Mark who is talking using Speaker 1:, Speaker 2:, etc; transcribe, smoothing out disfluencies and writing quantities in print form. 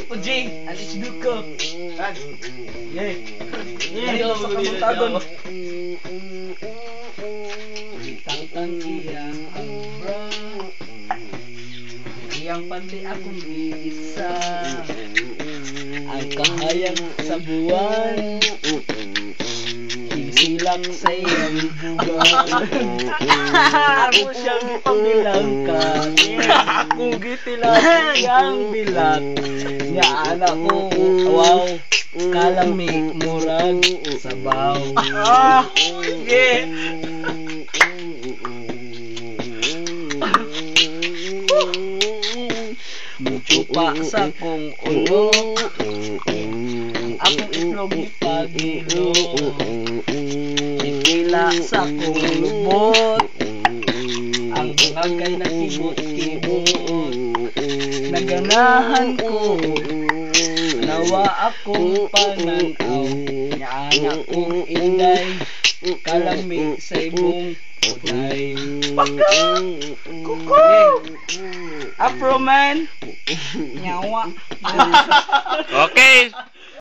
Speaker 1: O Jay, alis duko. Yay.
Speaker 2: Yay,
Speaker 1: Sa kamuntagon.
Speaker 2: Tangtang iyang ambra, iyang panti akong isa, ang kahayag sa buwan, silak sa iyang buwan. Ako siyang ipabilang ka, akong gitilang iyang bilang. Nga anak ko, wow, kalami murag sabaw.
Speaker 1: Yeah.
Speaker 2: Muchupa sa kong ulo, akong itlog ipagilo, itila sa kong lubot, ang bangagay na kibot-kibot, naganahan ko, nawa akong pananaw, nyaanak kong inday, kalami sa ibong uday.
Speaker 1: Kuko! Afro man! Nyawa!
Speaker 3: Okay.